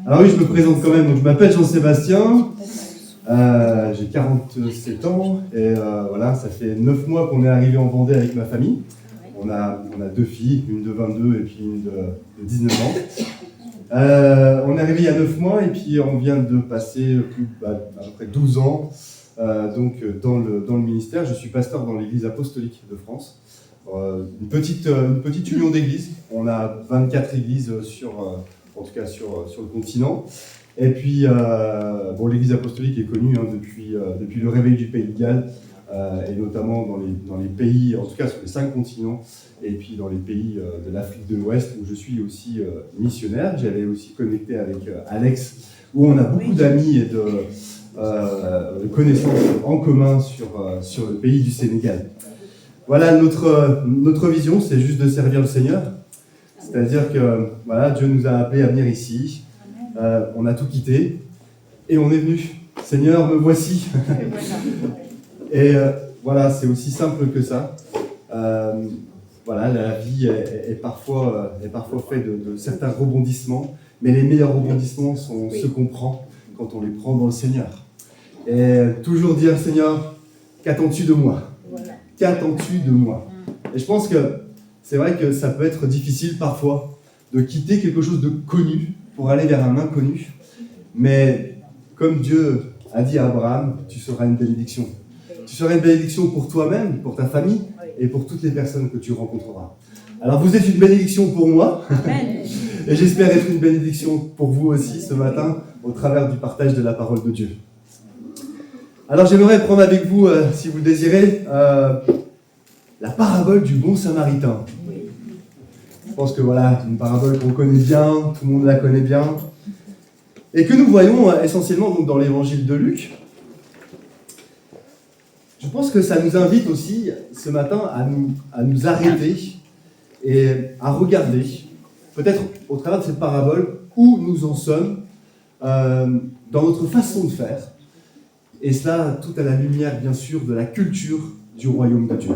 Alors oui, je me présente quand même. Donc, je m'appelle Jean-Sébastien, j'ai 47 ans et voilà, ça fait 9 mois qu'on est arrivé en Vendée avec ma famille. On a 2 filles, une de 22 et puis une de 19 ans. On est arrivé il y a 9 mois et puis on vient de passer à peu près 12 ans donc dans le ministère. Je suis pasteur dans l'Église apostolique de France. Une petite union d'églises. On a 24 églises en tout cas sur le continent. Et puis, l'Église apostolique est connue depuis le réveil du Pays de Galles, et notamment dans les pays, en tout cas sur les 5 continents, et puis dans les pays de l'Afrique de l'Ouest, où je suis aussi missionnaire. J'avais aussi connecté avec Alex, où on a beaucoup d'amis et de connaissances en commun sur le pays du Sénégal. Voilà, notre vision, c'est juste de servir le Seigneur. C'est-à-dire que voilà, Dieu nous a appelés à venir ici. On a tout quitté et on est venu. Seigneur, me voici. Et voilà, c'est aussi simple que ça. Voilà, la vie est parfois faite de certains rebondissements, mais les meilleurs rebondissements sont ceux qu'on prend quand on les prend dans le Seigneur. Et toujours dire, Seigneur, qu'attends-tu de moi ? Qu'attends-tu de moi ? Et je pense que c'est vrai que ça peut être difficile parfois de quitter quelque chose de connu pour aller vers un inconnu. Mais comme Dieu a dit à Abraham, tu seras une bénédiction. Tu seras une bénédiction pour toi-même, pour ta famille et pour toutes les personnes que tu rencontreras. Alors vous êtes une bénédiction pour moi. Amen. Et j'espère être une bénédiction pour vous aussi ce matin au travers du partage de la parole de Dieu. Alors j'aimerais prendre avec vous, si vous le désirez, la parabole du bon samaritain. Je pense que voilà, une parabole qu'on connaît bien, tout le monde la connaît bien, et que nous voyons essentiellement donc, dans l'évangile de Luc. Je pense que ça nous invite aussi ce matin à nous arrêter et à regarder, peut-être au travers de cette parabole, où nous en sommes dans notre façon de faire, et cela tout à la lumière bien sûr de la culture du royaume de Dieu.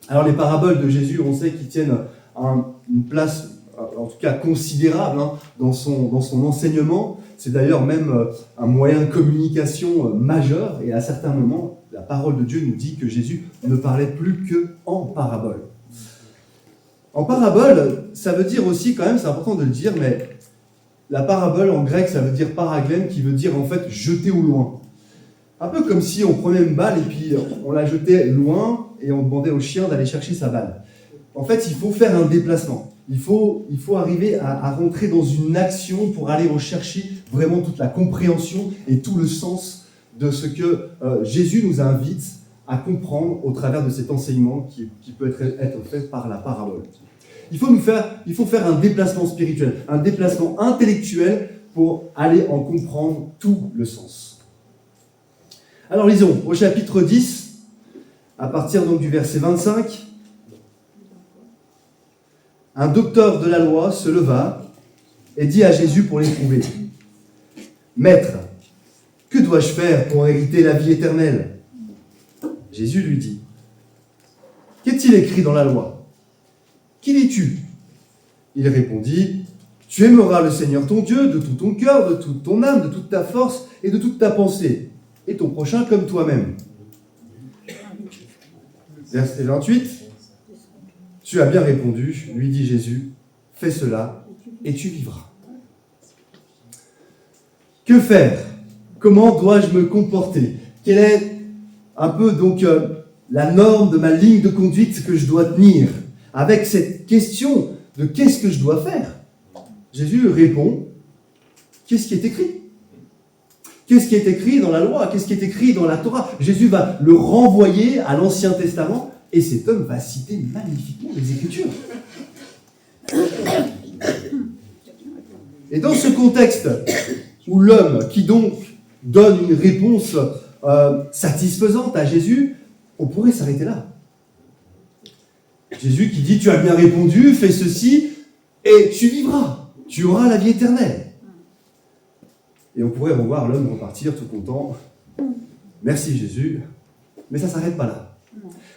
Alors les paraboles de Jésus, on sait qu'ils tiennent une place, en tout cas considérable, dans son enseignement. C'est d'ailleurs même un moyen de communication majeur, et à certains moments, la parole de Dieu nous dit que Jésus ne parlait plus qu'en parabole. En parabole, ça veut dire aussi, quand même, c'est important de le dire, mais la parabole en grec, ça veut dire paraglène, qui veut dire en fait jeter au loin. Un peu comme si on prenait une balle et puis on la jetait loin et on demandait au chien d'aller chercher sa balle. En fait, il faut faire un déplacement. Il faut arriver à rentrer dans une action pour aller rechercher vraiment toute la compréhension et tout le sens de ce que Jésus nous invite à comprendre au travers de cet enseignement qui peut être fait par la parabole. Il faut faire un déplacement spirituel, un déplacement intellectuel pour aller en comprendre tout le sens. Alors lisons au chapitre 10, à partir donc du verset 25. Un docteur de la loi se leva et dit à Jésus pour l'éprouver : « Maître, que dois-je faire pour hériter la vie éternelle ?» Jésus lui dit : « Qu'est-il écrit dans la loi ? Qui lis-tu » Il répondit : « Tu aimeras le Seigneur ton Dieu de tout ton cœur, de toute ton âme, de toute ta force et de toute ta pensée, et ton prochain comme toi-même. » Verset 28. « Tu as bien répondu, lui dit Jésus, fais cela et tu vivras. » Que faire ? Comment dois-je me comporter ? Quelle est un peu donc la norme de ma ligne de conduite que je dois tenir ? Avec cette question de qu'est-ce que je dois faire ? Jésus répond : qu'est-ce qui est écrit ? Qu'est-ce qui est écrit dans la loi ? Qu'est-ce qui est écrit dans la Torah ? Jésus va le renvoyer à l'Ancien Testament et cet homme va citer magnifiquement les Écritures. Et dans ce contexte où l'homme qui donc donne une réponse satisfaisante à Jésus, on pourrait s'arrêter là. Jésus qui dit : tu as bien répondu, fais ceci et tu vivras, tu auras la vie éternelle. Et on pourrait revoir l'homme repartir tout content. Merci Jésus, mais ça ne s'arrête pas là.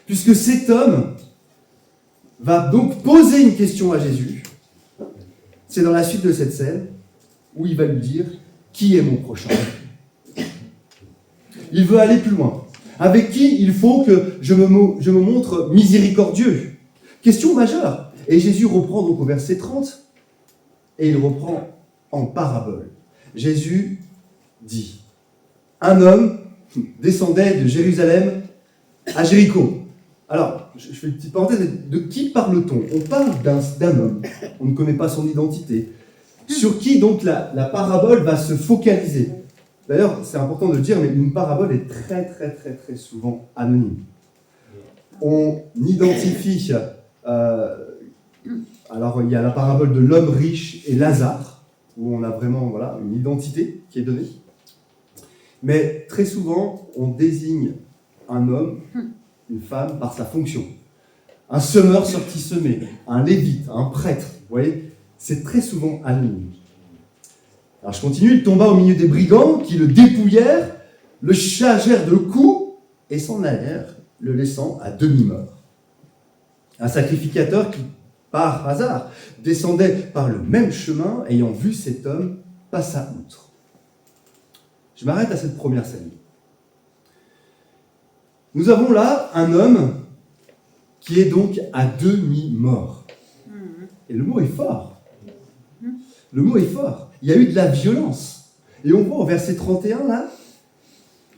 Puisque cet homme va donc poser une question à Jésus. C'est dans la suite de cette scène. où il va lui dire « Qui est mon prochain ?» Il veut aller plus loin. Avec qui il faut que je me montre miséricordieux? Question majeure. Et Jésus reprend donc au verset 30, et il reprend en parabole. Jésus dit, un homme descendait de Jérusalem à Jéricho. Alors, je fais une petite parenthèse, de qui parle-t-on? On parle d'un homme, on ne connaît pas son identité, sur qui donc la parabole va se focaliser. D'ailleurs, c'est important de le dire, mais une parabole est très très très très souvent anonyme. On identifie, alors il y a la parabole de l'homme riche et Lazare, où on a vraiment une identité qui est donnée. Mais très souvent, on désigne un homme, une femme, par sa fonction. Un semeur sorti semer, un lévite, un prêtre, vous voyez, c'est très souvent anonyme. Alors je continue, il tomba au milieu des brigands qui le dépouillèrent, le chargèrent de coups et s'en allèrent, le laissant à demi-mort. Un sacrificateur qui, par hasard, descendait par le même chemin, ayant vu cet homme, passa outre. Je m'arrête à cette première scène. Nous avons là un homme qui est donc à demi-mort. Et le mot est fort. Le mot est fort. Il y a eu de la violence. Et on voit au verset 31, là,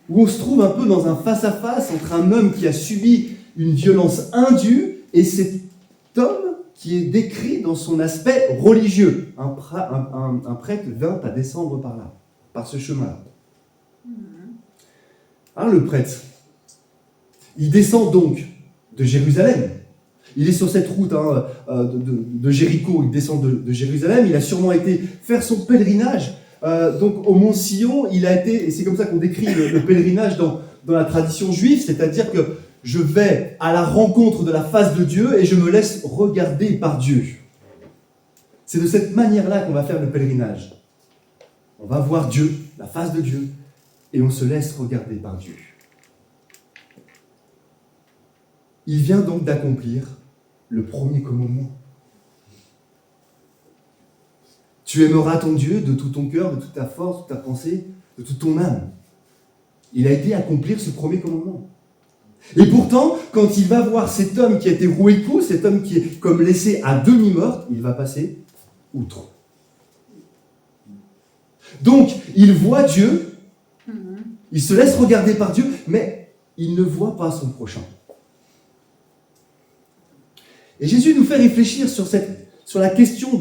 où on se trouve un peu dans un face-à-face entre un homme qui a subi une violence indue et cet homme qui est décrit dans son aspect religieux. Un prêtre vint à descendre par là, par ce chemin-là. Alors le prêtre, il descend donc de Jérusalem. Il est sur cette route de Jéricho, il descend de Jérusalem. Il a sûrement été faire son pèlerinage. Donc au Mont Sion, il a été, et c'est comme ça qu'on décrit le pèlerinage dans la tradition juive, c'est-à-dire que je vais à la rencontre de la face de Dieu et je me laisse regarder par Dieu. C'est de cette manière-là qu'on va faire le pèlerinage. On va voir Dieu, la face de Dieu, et on se laisse regarder par Dieu. Il vient donc d'accomplir le premier commandement. Tu aimeras ton Dieu de tout ton cœur, de toute ta force, de toute ta pensée, de toute ton âme. Il a été accomplir ce premier commandement. Et pourtant, quand il va voir cet homme qui a été roué de coups, cet homme qui est comme laissé à demi-mort, il va passer outre. Donc, il voit Dieu, il se laisse regarder par Dieu, mais il ne voit pas son prochain. Et Jésus nous fait réfléchir sur la question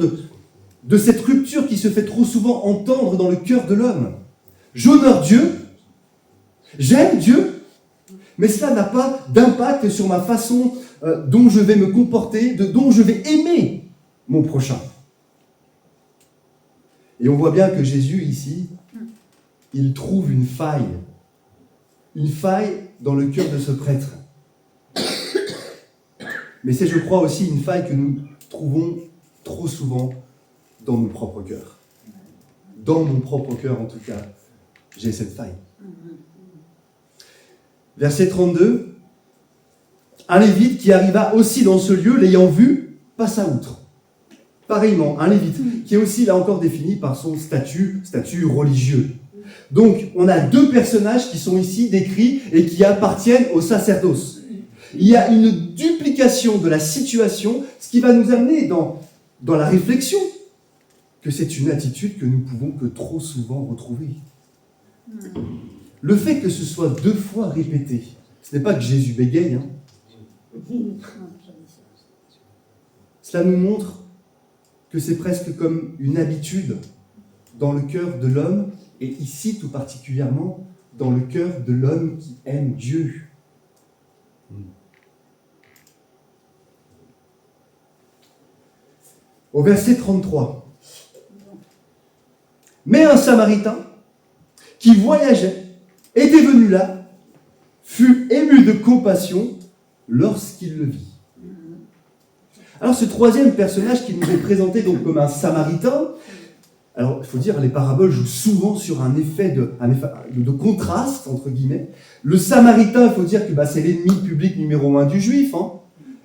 de cette rupture qui se fait trop souvent entendre dans le cœur de l'homme. J'honore Dieu, j'aime Dieu, mais cela n'a pas d'impact sur ma façon dont je vais me comporter, dont je vais aimer mon prochain. Et on voit bien que Jésus, ici, il trouve une faille dans le cœur de ce prêtre. Mais c'est, je crois, aussi une faille que nous trouvons trop souvent dans nos propres cœurs. Dans mon propre cœur, en tout cas, j'ai cette faille. Verset 32. Un lévite qui arriva aussi dans ce lieu, l'ayant vu, passa outre. Pareillement, un lévite qui est aussi, là encore, défini par son statut religieux. Donc, on a deux personnages qui sont ici décrits et qui appartiennent au sacerdoce. Il y a une duplication de la situation, ce qui va nous amener dans la réflexion que c'est une attitude que nous pouvons que trop souvent retrouver. Le fait que ce soit deux fois répété, ce n'est pas que Jésus bégaye, hein. Cela nous montre que c'est presque comme une habitude dans le cœur de l'homme, et ici tout particulièrement dans le cœur de l'homme qui aime Dieu. Au verset 33. Mais un Samaritain qui voyageait, était venu là, fut ému de compassion lorsqu'il le vit. Alors ce troisième personnage qui nous est présenté donc comme un Samaritain, alors il faut dire les paraboles jouent souvent sur un effet de contraste, entre guillemets. Le Samaritain, il faut dire que c'est l'ennemi public numéro 1 du Juif, hein.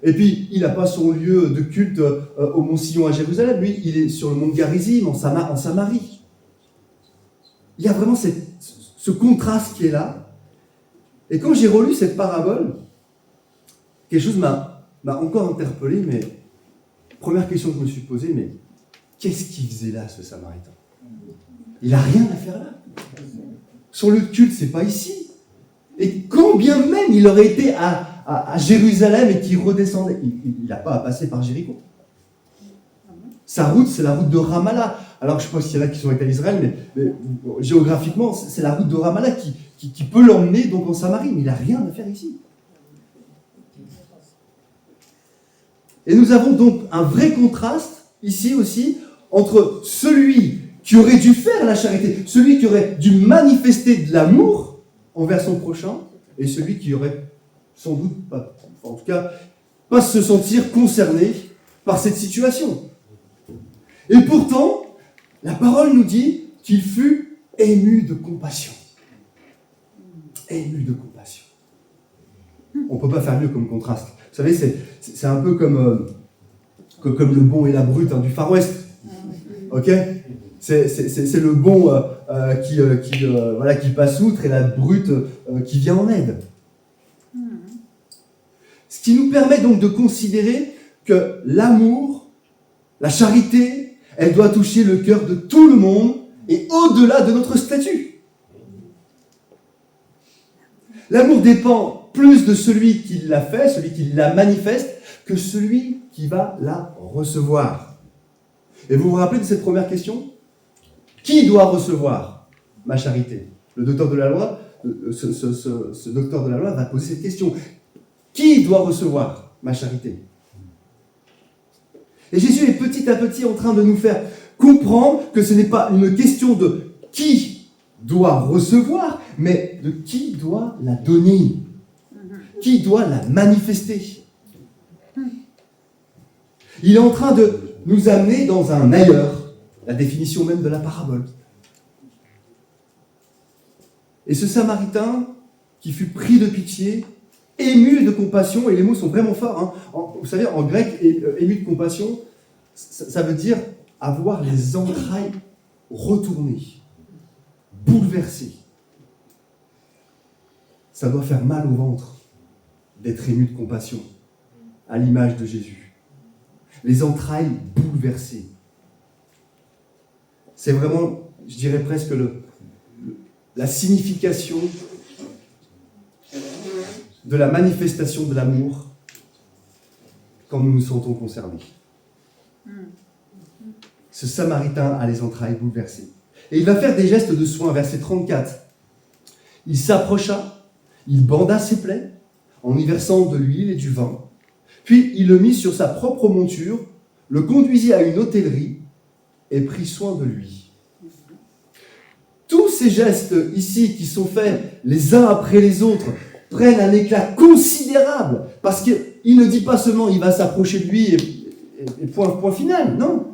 Et puis, il n'a pas son lieu de culte au Mont Sion à Jérusalem. Lui, il est sur le mont Garizim, en Samarie. il y a vraiment ce contraste qui est là. Et quand j'ai relu cette parabole, quelque chose m'a encore interpellé, mais première question que je me suis posée, mais qu'est-ce qu'il faisait là, ce Samaritain? Il n'a rien à faire là. Son lieu de culte, c'est pas ici. Et quand bien même il aurait été à Jérusalem et qu'il redescendait, il n'a pas à passer par Jéricho. Sa route, c'est la route de Ramallah. Alors, je ne sais pas s'il y en a qui sont été à Israël, mais géographiquement, c'est la route de Ramallah qui peut l'emmener donc en Samarie, mais il n'a rien à faire ici. Et nous avons donc un vrai contraste, ici aussi, entre celui qui aurait dû faire la charité, celui qui aurait dû manifester de l'amour envers son prochain, et celui qui aurait sans doute pas, en tout cas, pas se sentir concerné par cette situation. Et pourtant, la parole nous dit qu'il fut ému de compassion. Ému de compassion. On ne peut pas faire mieux comme contraste. Vous savez, c'est un peu comme le bon et la brute du Far West. Ok ? C'est le bon qui passe outre et la brute qui vient en aide. Ce qui nous permet donc de considérer que l'amour, la charité, elle doit toucher le cœur de tout le monde et au-delà de notre statut. L'amour dépend plus de celui qui l'a fait, celui qui la manifeste, que celui qui va la recevoir. Et vous vous rappelez de cette première question ? Qui doit recevoir ma charité ? Le docteur de la loi, ce docteur de la loi va poser cette question. Qui doit recevoir ma charité ? Et Jésus est petit à petit en train de nous faire comprendre que ce n'est pas une question de qui doit recevoir, mais de qui doit la donner, qui doit la manifester. Il est en train de nous amener dans un ailleurs, la définition même de la parabole. Et ce Samaritain qui fut pris de pitié, ému de compassion, et les mots sont vraiment forts, vous savez, en grec, ému de compassion, ça veut dire avoir les entrailles retournées, bouleversées. Ça doit faire mal au ventre d'être ému de compassion, à l'image de Jésus. Les entrailles bouleversées. C'est vraiment, je dirais presque la signification de la manifestation de l'amour quand nous nous sentons concernés. Ce Samaritain a les entrailles bouleversées. Et il va faire des gestes de soin, verset 34. Il s'approcha, il banda ses plaies en y versant de l'huile et du vin. Puis il le mit sur sa propre monture, le conduisit à une hôtellerie et prit soin de lui. Tous ces gestes ici qui sont faits les uns après les autres prennent un éclat considérable parce qu'il ne dit pas seulement il va s'approcher de lui et point final, non.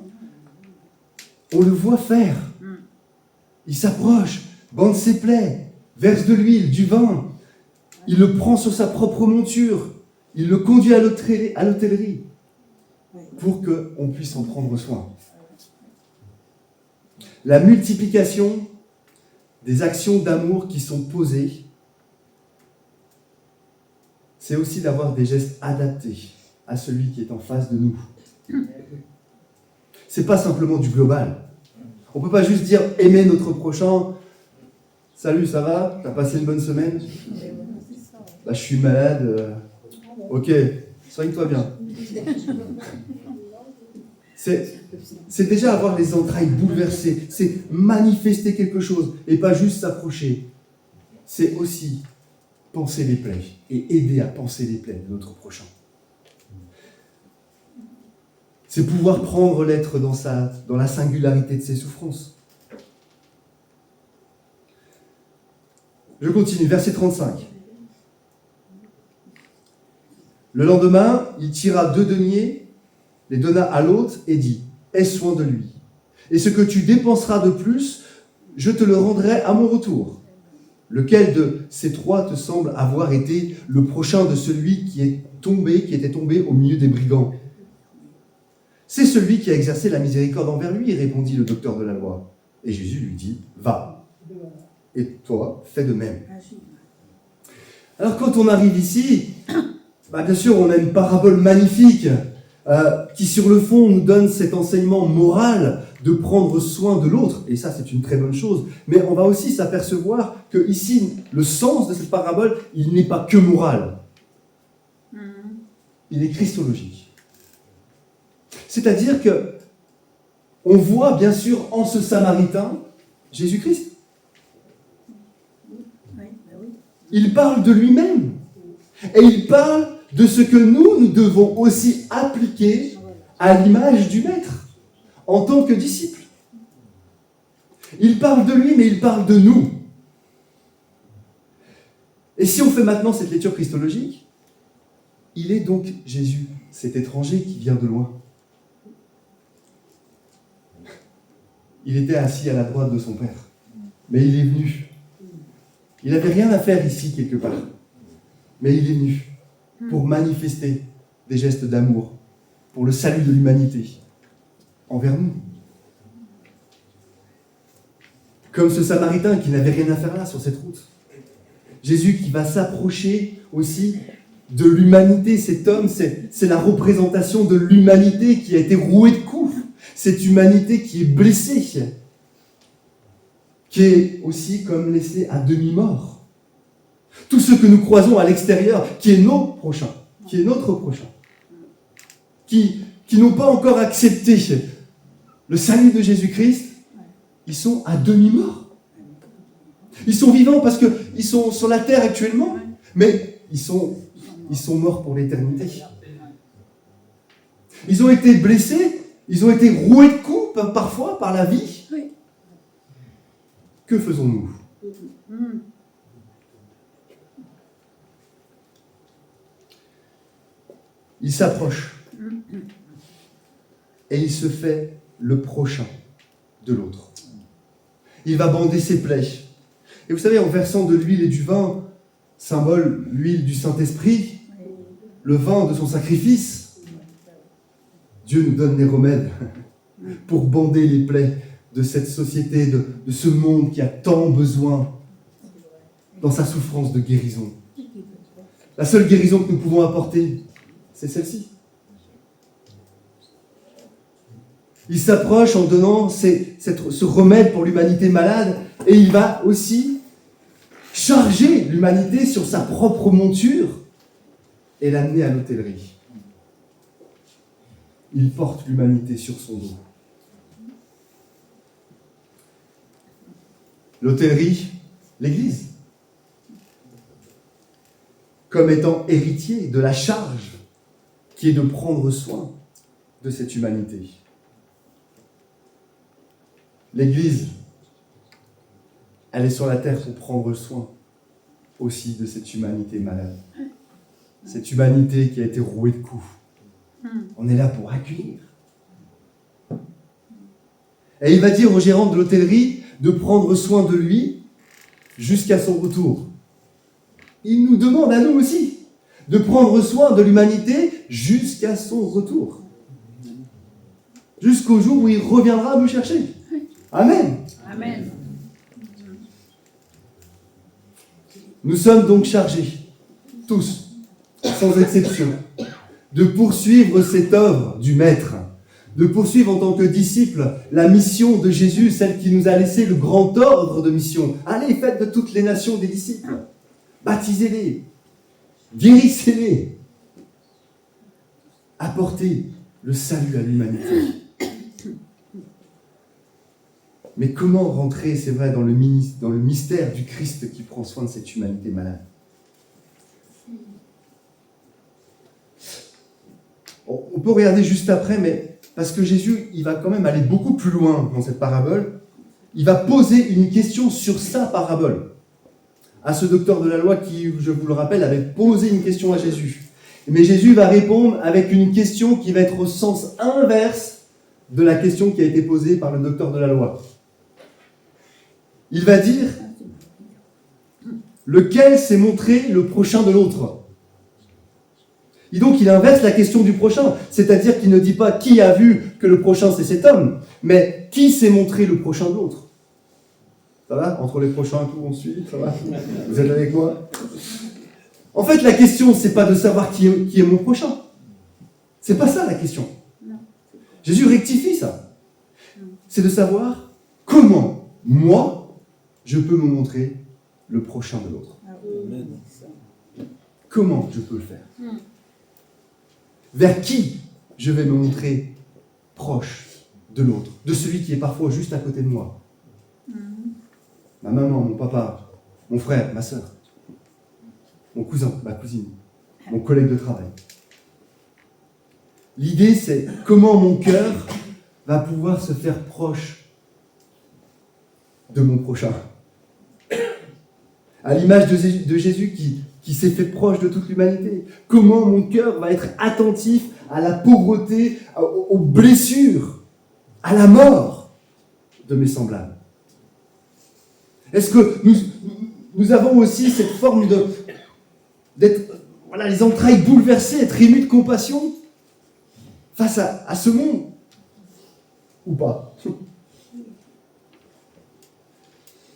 On le voit faire. Il s'approche, bande ses plaies, verse de l'huile, du vin. Il le prend sur sa propre monture. Il le conduit à l'hôtellerie pour qu'on puisse en prendre soin. La multiplication des actions d'amour qui sont posées, c'est aussi d'avoir des gestes adaptés à celui qui est en face de nous. C'est pas simplement du global. On peut pas juste dire aimer notre prochain. Salut, ça va ? T'as passé une bonne semaine ? Bah, je suis malade. Ok, soigne-toi bien. C'est déjà avoir les entrailles bouleversées. C'est manifester quelque chose et pas juste s'approcher. C'est aussi penser les plaies et aider à penser les plaies de notre prochain. C'est pouvoir prendre l'être dans la singularité de ses souffrances. Je continue, verset 35. Le lendemain, il tira 2 deniers, les donna à l'hôte et dit « Aie soin de lui. Et ce que tu dépenseras de plus, je te le rendrai à mon retour. Lequel de ces 3 te semble avoir été le prochain de celui qui était tombé au milieu des brigands ? C'est celui qui a exercé la miséricorde envers lui, répondit le docteur de la loi. Et Jésus lui dit, va, Et toi, fais de même. Alors quand on arrive ici, bien sûr, on a une parabole magnifique qui, sur le fond, nous donne cet enseignement moral de prendre soin de l'autre. Et ça, c'est une très bonne chose. Mais on va aussi s'apercevoir que ici, le sens de cette parabole, il n'est pas que moral. Il est christologique. C'est-à-dire que on voit, bien sûr, en ce Samaritain, Jésus-Christ. Il parle de lui-même. Et il parle de ce que nous devons aussi appliquer à l'image du Maître, en tant que disciples. Il parle de lui, mais il parle de nous. Et si on fait maintenant cette lecture christologique, il est donc Jésus, cet étranger qui vient de loin. Il était assis à la droite de son Père, mais il est venu. Il n'avait rien à faire ici, quelque part. Mais il est venu pour manifester des gestes d'amour, pour le salut de l'humanité, envers nous. Comme ce Samaritain qui n'avait rien à faire là, sur cette route. Jésus qui va s'approcher aussi de l'humanité. Cet homme, c'est la représentation de l'humanité qui a été rouée de coups. Cette humanité qui est blessée, qui est aussi comme laissée à demi-mort. Tous ceux que nous croisons à l'extérieur, qui est notre prochain, qui n'ont pas encore accepté le salut de Jésus-Christ, ils sont à demi-mort. Ils sont vivants parce qu'ils sont sur la terre actuellement, mais ils sont morts pour l'éternité. Ils ont été blessés, ils ont été roués de coups parfois par la vie. Que faisons-nous ? Il s'approche et il se fait le prochain de l'autre. Il va bander ses plaies. Et vous savez, en versant de l'huile et du vin, symbole l'huile du Saint-Esprit, le vin de son sacrifice, Dieu nous donne les remèdes pour bander les plaies de cette société, de ce monde qui a tant besoin dans sa souffrance de guérison. La seule guérison que nous pouvons apporter, c'est celle-ci. Il s'approche en donnant ce remède pour l'humanité malade et il va aussi charger l'humanité sur sa propre monture et l'amener à l'hôtellerie. Il porte l'humanité sur son dos. L'hôtellerie, l'Église, comme étant héritier de la charge qui est de prendre soin de cette humanité. L'Église, elle est sur la terre pour prendre soin aussi de cette humanité malade. Cette humanité qui a été rouée de coups. On est là pour accueillir. Et il va dire au gérant de l'hôtellerie de prendre soin de lui jusqu'à son retour. Il nous demande à nous aussi de prendre soin de l'humanité jusqu'à son retour. Jusqu'au jour où il reviendra nous chercher. Amen. Amen. Nous sommes donc chargés, tous, sans exception, de poursuivre cette œuvre du Maître, de poursuivre en tant que disciples la mission de Jésus, celle qui nous a laissé le grand ordre de mission. Allez, faites de toutes les nations des disciples. Baptisez-les, guérissez-les, apportez le salut à l'humanité. Mais comment rentrer, c'est vrai, dans le mystère du Christ qui prend soin de cette humanité malade ? On peut regarder juste après, mais parce que Jésus, il va quand même aller beaucoup plus loin dans cette parabole. Il va poser une question sur sa parabole à ce docteur de la loi qui, je vous le rappelle, avait posé une question à Jésus. Mais Jésus va répondre avec une question qui va être au sens inverse de la question qui a été posée par le docteur de la loi. Il va dire « Lequel s'est montré le prochain de l'autre ?» Et donc il inverse la question du prochain, c'est-à-dire qu'il ne dit pas « Qui a vu que le prochain c'est cet homme ?» mais « Qui s'est montré le prochain de l'autre ?» Ça va? Entre les prochains et tout, on suit? Ça va? Vous êtes avec moi? En fait, la question, c'est pas de savoir qui est mon prochain. C'est pas ça la question. Non. Jésus rectifie ça. C'est de savoir comment, moi, je peux me montrer le prochain de l'autre. Amen. Comment je peux le faire? Vers qui je vais me montrer proche de l'autre, de celui qui est parfois juste à côté de moi. Ma maman, mon papa, mon frère, ma soeur, mon cousin, ma cousine, mon collègue de travail. L'idée, c'est comment mon cœur va pouvoir se faire proche de mon prochain. À l'image de Jésus qui s'est fait proche de toute l'humanité. Comment mon cœur va être attentif à la pauvreté, aux blessures, à la mort de mes semblables. Est-ce que nous avons aussi cette forme d'être, les entrailles bouleversées, être émus de compassion face à ce monde? Ou pas?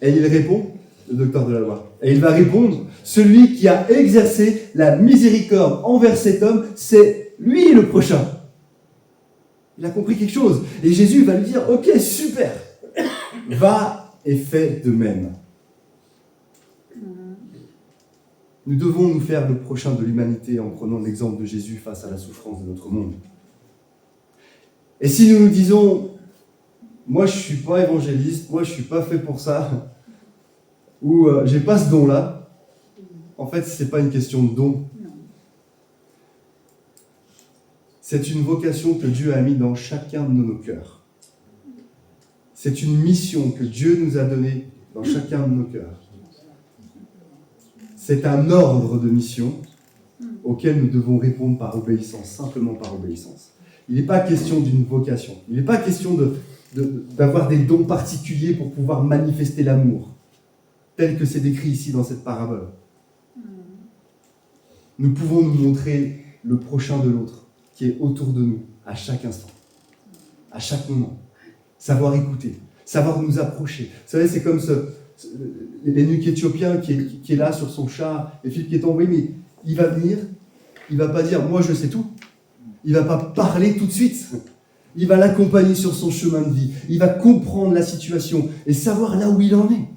Et il répond, le docteur de la loi, et il va répondre, celui qui a exercé la miséricorde envers cet homme, c'est lui le prochain. Il a compris quelque chose. Et Jésus va lui dire, ok, super, va et fais de même. Nous devons nous faire le prochain de l'humanité en prenant l'exemple de Jésus face à la souffrance de notre monde. Et si nous nous disons, moi je ne suis pas évangéliste, moi je ne suis pas fait pour ça, ou j'ai pas ce don-là, en fait ce n'est pas une question de don. C'est une vocation que Dieu a mis dans chacun de nos cœurs. C'est une mission que Dieu nous a donnée dans chacun de nos cœurs. C'est un ordre de mission auquel nous devons répondre par obéissance, simplement par obéissance. Il n'est pas question d'une vocation. Il n'est pas question d'avoir des dons particuliers pour pouvoir manifester l'amour, tel que c'est décrit ici dans cette parabole. Nous pouvons nous montrer le prochain de l'autre, qui est autour de nous, à chaque instant, à chaque moment. Savoir écouter, savoir nous approcher. Vous savez, c'est comme l'énuque éthiopien qui est là sur son char, et Philippe qui est envoyé, mais il va venir, il ne va pas dire « moi je sais tout ». Il ne va pas parler tout de suite. Il va l'accompagner sur son chemin de vie. Il va comprendre la situation et savoir là où il en est.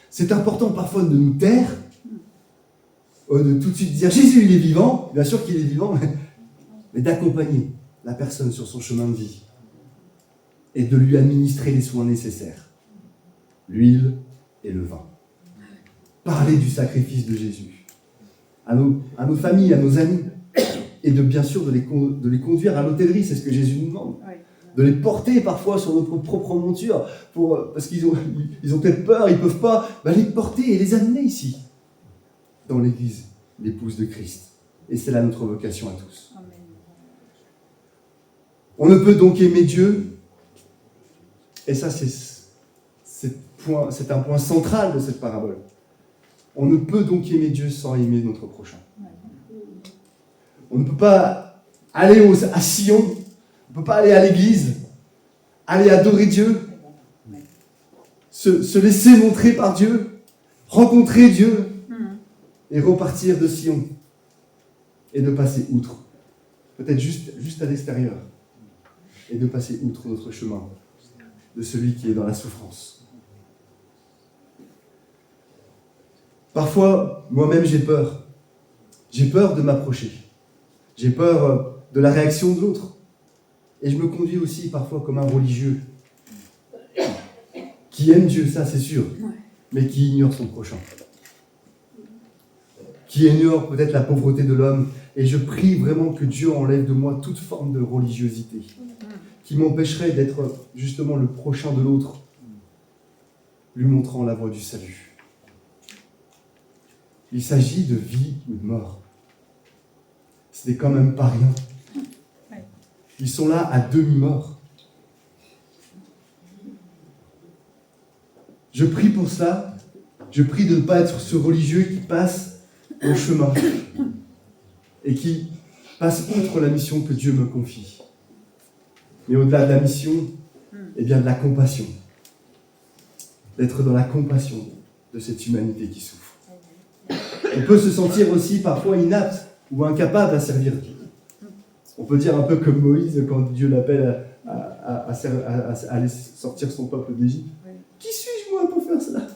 C'est important parfois de nous taire, de tout de suite dire « Jésus, il est vivant ». Bien sûr qu'il est vivant, mais d'accompagner la personne sur son chemin de vie et de lui administrer les soins nécessaires. L'huile et le vin. Parler du sacrifice de Jésus à nos familles, à nos amis. Et bien sûr de les conduire à l'hôtellerie, c'est ce que Jésus nous demande. Oui. De les porter parfois sur notre propre monture, parce qu'ils ont peut-être peur, ils ne peuvent pas, les porter et les amener ici, dans l'église, l'épouse de Christ. Et c'est là notre vocation à tous. Amen. On ne peut donc aimer Dieu, et ça c'est un point central de cette parabole. On ne peut donc aimer Dieu sans aimer notre prochain. On ne peut pas aller à Sion, on ne peut pas aller à l'église, aller adorer Dieu, se laisser montrer par Dieu, rencontrer Dieu et repartir de Sion et de passer outre. Peut-être juste à l'extérieur et de passer outre notre chemin de celui qui est dans la souffrance. Parfois, moi-même j'ai peur. J'ai peur de m'approcher. J'ai peur de la réaction de l'autre. Et je me conduis aussi parfois comme un religieux qui aime Dieu, ça c'est sûr, mais qui ignore son prochain. Qui ignore peut-être la pauvreté de l'homme. Et je prie vraiment que Dieu enlève de moi toute forme de religiosité qui m'empêcherait d'être justement le prochain de l'autre, lui montrant la voie du salut. Il s'agit de vie ou de mort. Ce n'est quand même pas rien. Ils sont là à demi-mort. Je prie pour ça. Je prie de ne pas être ce religieux qui passe au chemin et qui passe outre la mission que Dieu me confie. Mais au-delà de la mission, eh bien de la compassion. d'être dans la compassion de cette humanité qui souffre. On peut se sentir aussi parfois inapte ou incapable à servir Dieu. On peut dire un peu comme Moïse quand Dieu l'appelle à aller sortir son peuple d'Égypte. Qui suis-je moi pour faire cela?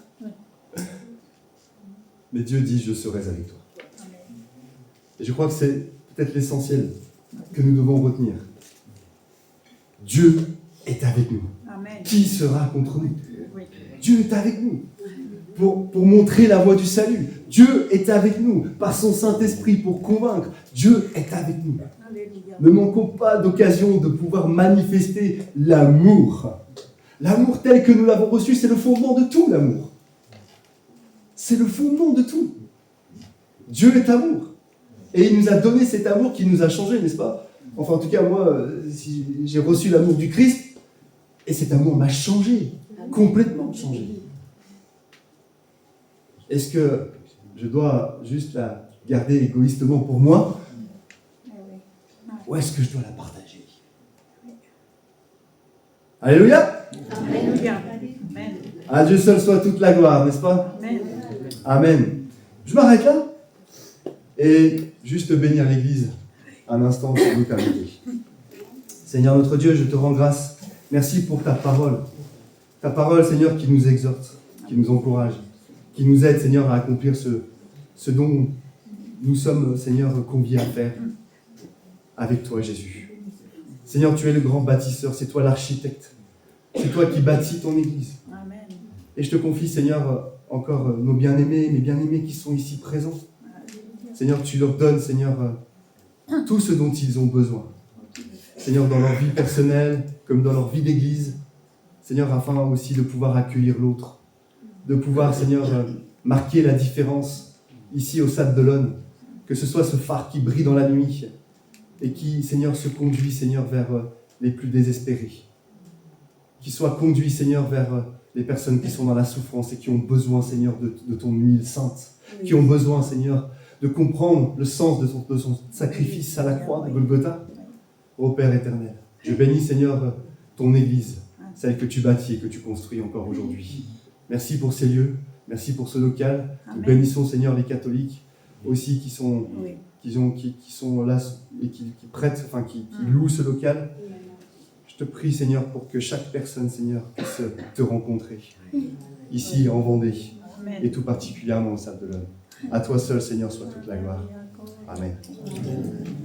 Mais Dieu dit, je serai avec toi. Et je crois que c'est peut-être l'essentiel que nous devons retenir. Dieu est avec nous. Amen. Qui sera contre nous? Dieu est avec nous pour montrer la voie du salut. Dieu est avec nous par son Saint-Esprit pour convaincre. Dieu est avec nous. Alléluia. Ne manquons pas d'occasion de pouvoir manifester l'amour. L'amour tel que nous l'avons reçu, c'est le fondement de tout, l'amour. C'est le fondement de tout. Dieu est amour. Et il nous a donné cet amour qui nous a changés, n'est-ce pas? Enfin, en tout cas, moi, j'ai reçu l'amour du Christ, et cet amour m'a changé, complètement changé. Est-ce que je dois juste la garder égoïstement pour moi? Ou est-ce que je dois la partager? Alléluia! Alléluia. À Dieu seul soit toute la gloire, n'est-ce pas? Amen. Amen. Je m'arrête là et juste bénir l'Église un instant pour nous terminer. Seigneur notre Dieu, je te rends grâce. Merci pour ta parole. Ta parole, Seigneur, qui nous exhorte, qui nous encourage, qui nous aide, Seigneur, à accomplir ce dont nous sommes, Seigneur, conviés à faire avec toi, Jésus. Seigneur, tu es le grand bâtisseur, c'est toi l'architecte. C'est toi qui bâtis ton Église. Amen. Et je te confie, Seigneur, encore nos bien-aimés, mes bien-aimés qui sont ici présents. Seigneur, tu leur donnes, Seigneur, tout ce dont ils ont besoin. Seigneur, dans leur vie personnelle, comme dans leur vie d'église. Seigneur, afin aussi de pouvoir accueillir l'autre. De pouvoir, Seigneur, marquer la différence ici au Stade de l'Aune. Que ce soit ce phare qui brille dans la nuit et qui, Seigneur, se conduit, Seigneur, vers les plus désespérés. Qui soit conduit, Seigneur, vers les personnes qui sont dans la souffrance et qui ont besoin, Seigneur, de ton huile sainte. Qui ont besoin, Seigneur, de comprendre le sens de son sacrifice à la croix de Golgotha. Ô Père éternel, je bénis, Seigneur, ton Église, celle que tu bâtis et que tu construis encore aujourd'hui. Merci pour ces lieux, merci pour ce local. Amen. Nous bénissons, Seigneur, les catholiques aussi qui sont là et qui prêtent, enfin qui louent ce local. Je te prie, Seigneur, pour que chaque personne, Seigneur, puisse te rencontrer ici en Vendée. Amen. Et tout particulièrement au Stade de l'Aune. À toi seul, Seigneur, soit toute la gloire. Amen.